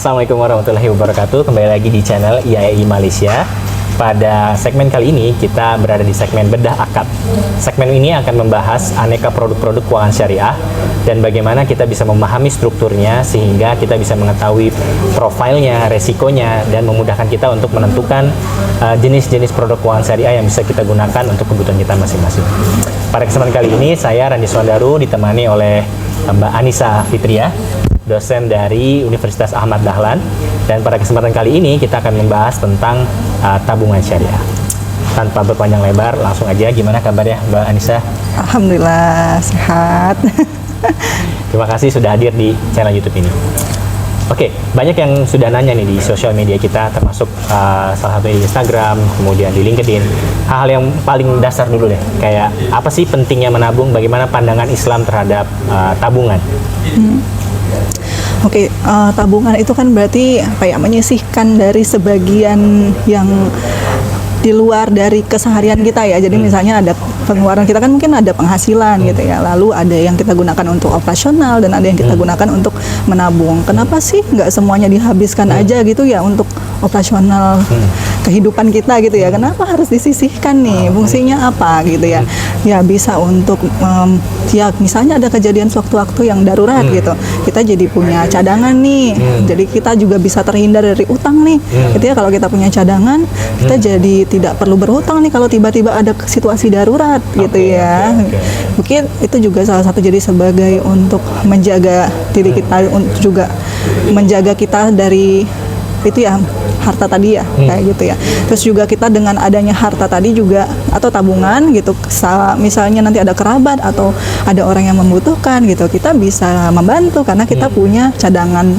Assalamualaikum warahmatullahi wabarakatuh. Kembali lagi di channel IAI Malaysia. Pada segmen kali ini kita berada di segmen bedah akad. Segmen ini akan membahas aneka produk-produk keuangan syariah dan bagaimana kita bisa memahami strukturnya sehingga kita bisa mengetahui profilnya, resikonya, dan memudahkan kita untuk menentukan jenis-jenis produk keuangan syariah yang bisa kita gunakan untuk kebutuhan kita masing-masing. Pada kesempatan kali ini saya Randi Swandaru ditemani oleh Mbak Anissa Fitria, dosen dari Universitas Ahmad Dahlan, dan pada kesempatan kali ini kita akan membahas tentang tabungan syariah. Tanpa berpanjang lebar, langsung aja, gimana kabarnya Mbak Anissa? Alhamdulillah sehat. Terima kasih sudah hadir di channel YouTube ini. Oke, banyak yang sudah nanya nih di sosial media kita, termasuk salah satu di Instagram, kemudian di LinkedIn. Hal-hal yang paling dasar dulu deh, kayak apa sih pentingnya menabung? Bagaimana pandangan Islam terhadap tabungan? Oke, tabungan itu kan berarti apa ya, menyisihkan dari sebagian yang di luar dari keseharian kita ya. Jadi misalnya ada pengeluaran kita kan mungkin ada penghasilan gitu ya. Lalu ada yang kita gunakan untuk operasional dan ada yang kita gunakan untuk menabung. Kenapa sih nggak semuanya dihabiskan aja gitu ya untuk operasional kehidupan kita gitu ya? Kenapa harus disisihkan nih? Fungsinya apa gitu ya? Ya bisa untuk ya misalnya ada kejadian sewaktu-waktu yang darurat gitu. Kita jadi punya cadangan nih. Jadi kita juga bisa terhindar dari utang nih. Gitu ya, kalau kita punya cadangan, kita jadi tidak perlu berhutang nih kalau tiba-tiba ada situasi darurat gitu ya. Mungkin itu juga salah satu jadi sebagai untuk menjaga diri kita, untuk juga menjaga kita dari itu ya, harta tadi ya, kayak gitu ya. Terus juga kita dengan adanya harta tadi juga atau tabungan gitu, misalnya nanti ada kerabat atau ada orang yang membutuhkan gitu, kita bisa membantu karena kita punya cadangan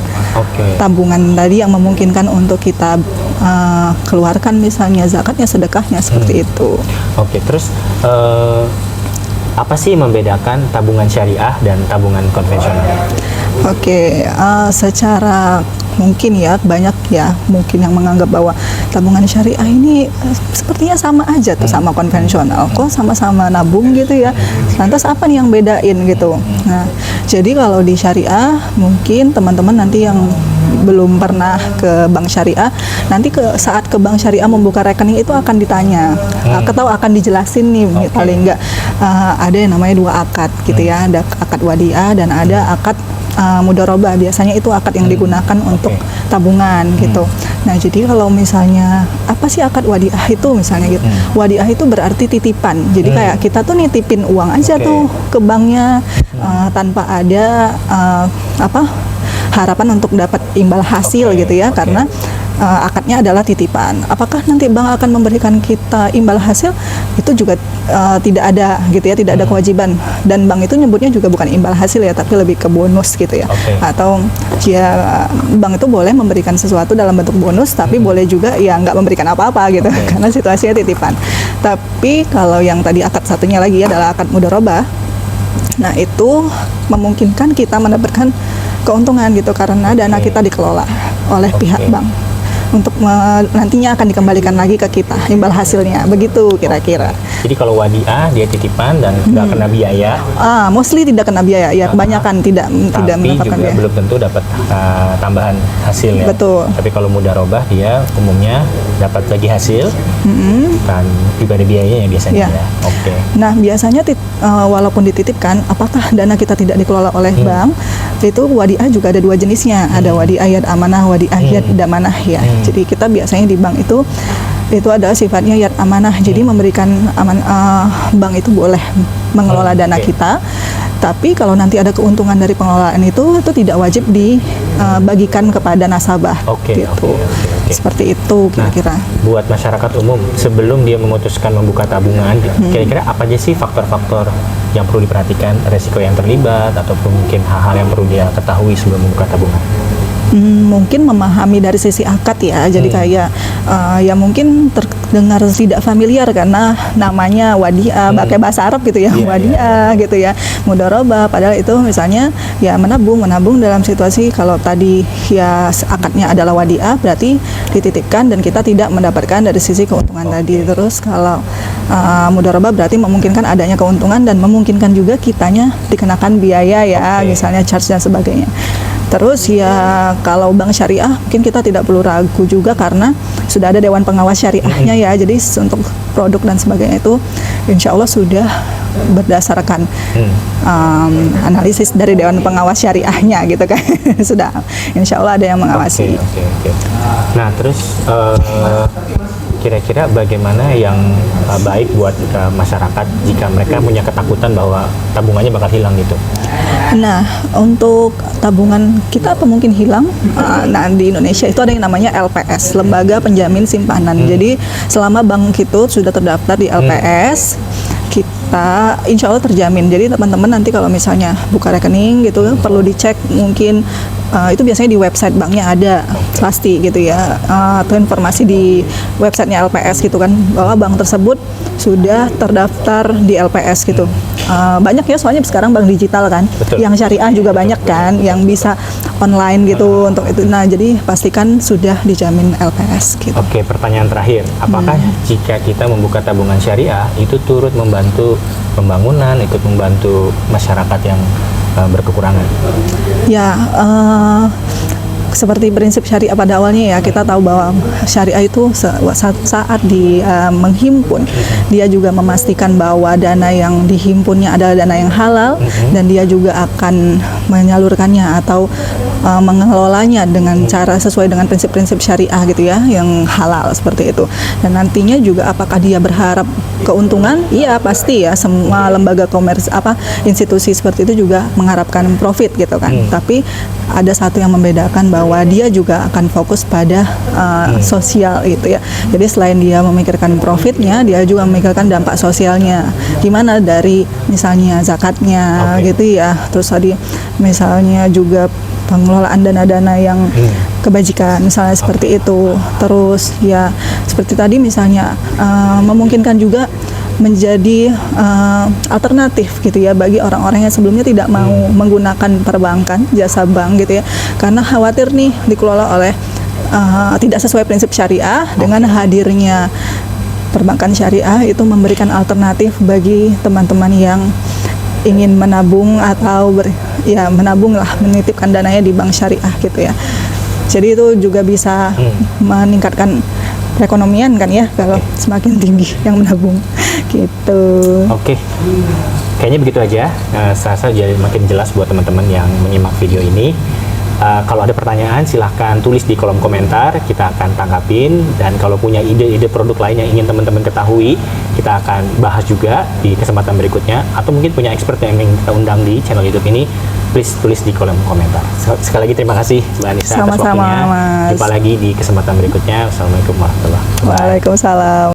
tabungan tadi yang memungkinkan untuk kita keluarkan misalnya zakatnya, sedekahnya, seperti itu. Oke, terus apa sih yang membedakan tabungan syariah dan tabungan konvensional? Oke, secara mungkin ya banyak ya mungkin yang menganggap bahwa tabungan syariah ini sepertinya sama aja tuh sama konvensional, kok sama-sama nabung gitu ya, lantas apa nih yang bedain gitu. Nah, jadi kalau di syariah mungkin teman-teman nanti yang belum pernah ke bank syariah, nanti saat ke bank syariah membuka rekening itu akan ditanya atau akan dijelasin nih paling enggak ada yang namanya dua akad gitu ya, ada akad wadiah dan ada akad mudharabah. Biasanya itu akad yang digunakan untuk tabungan gitu. Nah, jadi kalau misalnya apa sih akad wadiah itu misalnya gitu. Wadiah itu berarti titipan. Jadi kayak kita tuh nitipin uang aja tuh ke banknya tanpa ada harapan untuk dapat imbal hasil gitu ya, karena akadnya adalah titipan. Apakah nanti bank akan memberikan kita imbal hasil? Itu juga tidak ada gitu ya, tidak ada kewajiban. Dan bank itu nyebutnya juga bukan imbal hasil ya, tapi lebih ke bonus gitu ya. Atau ya bank itu boleh memberikan sesuatu dalam bentuk bonus, tapi boleh juga ya nggak memberikan apa-apa gitu, karena situasinya titipan. Tapi kalau yang tadi akad satunya lagi adalah akad mudharabah. Nah, itu memungkinkan kita mendapatkan keuntungan gitu karena dana kita dikelola oleh pihak bank untuk nantinya akan dikembalikan lagi ke kita imbal hasilnya, begitu kira-kira. Jadi kalau wadiah dia titipan dan nggak kena biaya. Mostly tidak kena biaya ya, kebanyakan tidak mendapatkan biaya. Tapi juga belum tentu dapat tambahan hasilnya. Betul. Tapi kalau mudharabah dia umumnya dapat lagi hasil dan juga ada biayanya biasanya ya. Nah, biasanya walaupun dititipkan, apakah dana kita tidak dikelola oleh bank, itu wadiah juga ada dua jenisnya, ada wadiah yad amanah, wadiah yad damanah ya. Jadi kita biasanya di bank itu adalah sifatnya yad amanah. Jadi memberikan bank itu boleh mengelola dana kita. Tapi kalau nanti ada keuntungan dari pengelolaan itu tidak wajib dibagikan kepada nasabah. Gitu. Seperti itu kira-kira. Buat masyarakat umum sebelum dia memutuskan membuka tabungan, kira-kira apa aja sih faktor-faktor yang perlu diperhatikan, resiko yang terlibat ataupun mungkin hal-hal yang perlu dia ketahui sebelum membuka tabungan? Mungkin memahami dari sisi akad ya, jadi kayak ya mungkin terdengar tidak familiar karena namanya wadiah, pakai bahasa Arab gitu ya, wadiah gitu ya, mudharabah, padahal itu misalnya ya menabung dalam situasi kalau tadi ya akadnya adalah wadiah berarti dititipkan dan kita tidak mendapatkan dari sisi keuntungan tadi. Terus kalau mudharabah berarti memungkinkan adanya keuntungan dan memungkinkan juga kitanya dikenakan biaya ya, misalnya charge dan sebagainya. Terus ya kalau bank syariah mungkin kita tidak perlu ragu juga karena sudah ada dewan pengawas syariahnya ya. Jadi untuk produk dan sebagainya itu insya Allah sudah berdasarkan analisis dari dewan pengawas syariahnya gitu kan. Sudah insya Allah ada yang mengawasi. Oke. Nah terus kira-kira bagaimana yang baik buat masyarakat jika mereka punya ketakutan bahwa tabungannya bakal hilang gitu? Nah, untuk tabungan kita apa mungkin hilang? Nah, di Indonesia itu ada yang namanya LPS, Lembaga Penjamin Simpanan. Jadi selama bank itu sudah terdaftar di LPS, kita insya Allah terjamin. Jadi teman-teman nanti kalau misalnya buka rekening gitu perlu dicek mungkin itu biasanya di website banknya ada pasti gitu ya, atau informasi di websitenya LPS gitu kan bahwa bank tersebut sudah terdaftar di LPS gitu. Banyak ya soalnya sekarang bank digital kan. Betul. Yang syariah juga banyak kan yang bisa online gitu untuk itu. Nah jadi pastikan sudah dijamin LPS gitu. Oke, pertanyaan terakhir, apakah jika kita membuka tabungan syariah itu turut membantu pembangunan, ikut membantu masyarakat yang berkekurangan? Ya, seperti prinsip syariah pada awalnya ya, kita tahu bahwa syariah itu saat menghimpun, dia juga memastikan bahwa dana yang dihimpunnya adalah dana yang halal dan dia juga akan menyalurkannya atau mengelolanya dengan cara sesuai dengan prinsip-prinsip syariah gitu ya, yang halal seperti itu. Dan nantinya juga apakah dia berharap keuntungan? Iya pasti ya, semua lembaga institusi seperti itu juga mengharapkan profit gitu kan. Tapi ada satu yang membedakan bahwa dia juga akan fokus pada sosial gitu ya. Jadi selain dia memikirkan profitnya, dia juga memikirkan dampak sosialnya. Gimana dari misalnya zakatnya gitu ya. Terus tadi misalnya juga pengelolaan dana-dana yang kebajikan misalnya seperti itu. Terus ya seperti tadi misalnya memungkinkan juga menjadi alternatif gitu ya bagi orang-orang yang sebelumnya tidak mau menggunakan perbankan, jasa bank gitu ya, karena khawatir nih dikelola oleh tidak sesuai prinsip syariah. Dengan hadirnya perbankan syariah itu memberikan alternatif bagi teman-teman yang ingin menabung atau menabung lah, menitipkan dananya di bank syariah gitu ya. Jadi itu juga bisa meningkatkan perekonomian kan ya kalau semakin tinggi yang menabung gitu. Oke. Kayaknya begitu aja. Saya jadi makin jelas buat teman-teman yang menyimak video ini. Kalau ada pertanyaan silahkan tulis di kolom komentar, kita akan tanggapin. Dan kalau punya ide-ide produk lain yang ingin teman-teman ketahui, kita akan bahas juga di kesempatan berikutnya. Atau mungkin punya expert yang ingin kita undang di channel YouTube ini, please tulis di kolom komentar. Sekali lagi terima kasih Mbak Anissa atas waktunya. Mas. Jumpa lagi di kesempatan berikutnya. Wassalamualaikum warahmatullahi wabarakatuh. Waalaikumsalam.